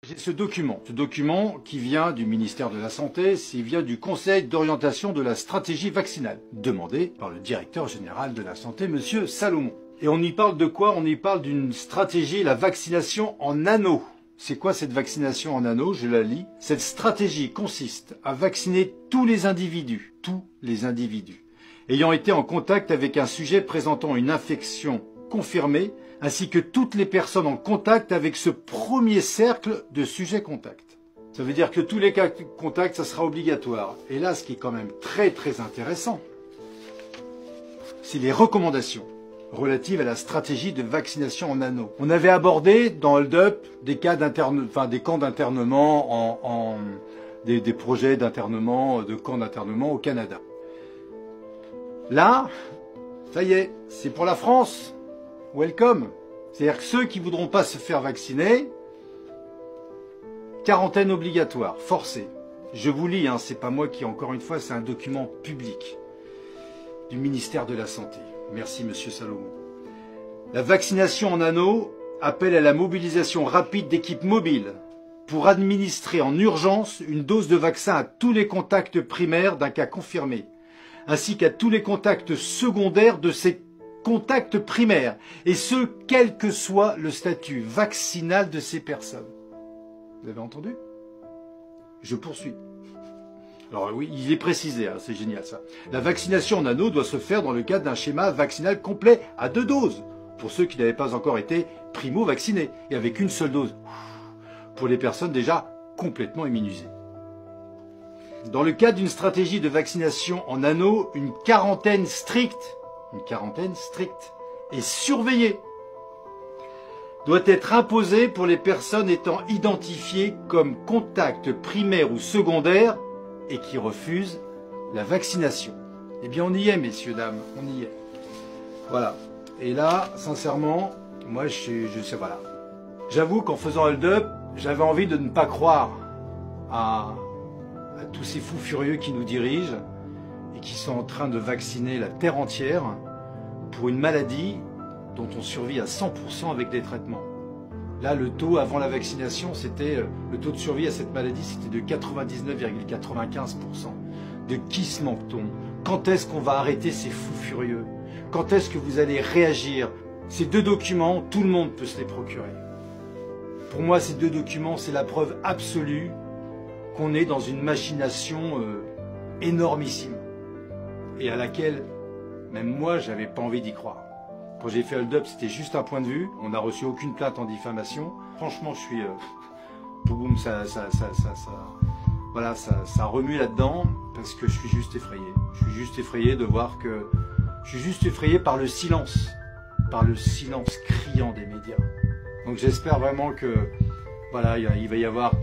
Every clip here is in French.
J'ai ce document qui vient du ministère de la Santé, il vient du Conseil d'orientation de la stratégie vaccinale, demandé par le directeur général de la Santé, Monsieur Salomon. Et on y parle de quoi? On y parle d'une stratégie, la vaccination en anneaux. C'est quoi cette vaccination en anneaux? Je la lis. Cette stratégie consiste à vacciner tous les individus, ayant été en contact avec un sujet présentant une infection confirmée, ainsi que toutes les personnes en contact avec ce premier cercle de sujets contacts. Ça veut dire que tous les cas de contact, ça sera obligatoire. Et là, ce qui est quand même très très intéressant, c'est les recommandations relatives à la stratégie de vaccination en anneaux. On avait abordé dans Hold Up des camps d'internement, des projets d'internement, de camps d'internement au Canada. Là, ça y est, c'est pour la France. Welcome. C'est-à-dire que ceux qui ne voudront pas se faire vacciner, quarantaine obligatoire, forcée. Je vous lis, hein, c'est pas moi qui, encore une fois, c'est un document public du ministère de la Santé. Merci, Monsieur Salomon. La vaccination en anneaux appelle à la mobilisation rapide d'équipes mobiles pour administrer en urgence une dose de vaccin à tous les contacts primaires d'un cas confirmé, ainsi qu'à tous les contacts secondaires de ces contacts primaires, et ce, quel que soit le statut vaccinal de ces personnes. Vous avez entendu? Je poursuis. Alors oui, il est précisé, hein, c'est génial ça. La vaccination en anneaux doit se faire dans le cadre d'un schéma vaccinal complet à 2 doses, pour ceux qui n'avaient pas encore été primo-vaccinés, et avec une seule dose, pour les personnes déjà complètement immunisées. Dans le cadre d'une stratégie de vaccination en anneaux, une quarantaine stricte et surveillée doit être imposée pour les personnes étant identifiées comme contacts primaires ou secondaires et qui refusent la vaccination. Eh bien, on y est, messieurs, dames, on y est. Voilà. Et là, sincèrement, moi, je sais, voilà. J'avoue qu'en faisant Hold Up, j'avais envie de ne pas croire à tous ces fous furieux qui nous dirigent et qui sont en train de vacciner la terre entière pour une maladie dont on survit à 100% avec des traitements. Là, le taux avant la vaccination, le taux de survie à cette maladie, c'était de 99,95%. De qui se manque-t-on? Quand est-ce qu'on va arrêter ces fous furieux? Quand est-ce que vous allez réagir? Ces 2 documents, tout le monde peut se les procurer. Pour moi, ces 2 documents, c'est la preuve absolue qu'on est dans une machination énormissime et à laquelle même moi j'avais pas envie d'y croire. Quand j'ai fait Hold Up, c'était juste un point de vue, on n'a reçu aucune plainte en diffamation. Franchement, je suis boum, ça remue là-dedans parce que je suis juste effrayé. Je suis juste effrayé de voir que je suis juste effrayé par le silence criant des médias. Donc j'espère vraiment que voilà, il va y avoir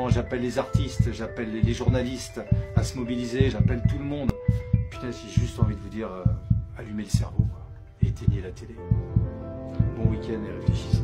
j'appelle les artistes, j'appelle les journalistes à se mobiliser, j'appelle tout le monde. Putain, j'ai juste envie de vous dire, allumez le cerveau, quoi, et éteignez la télé. Bon week-end et réfléchissez.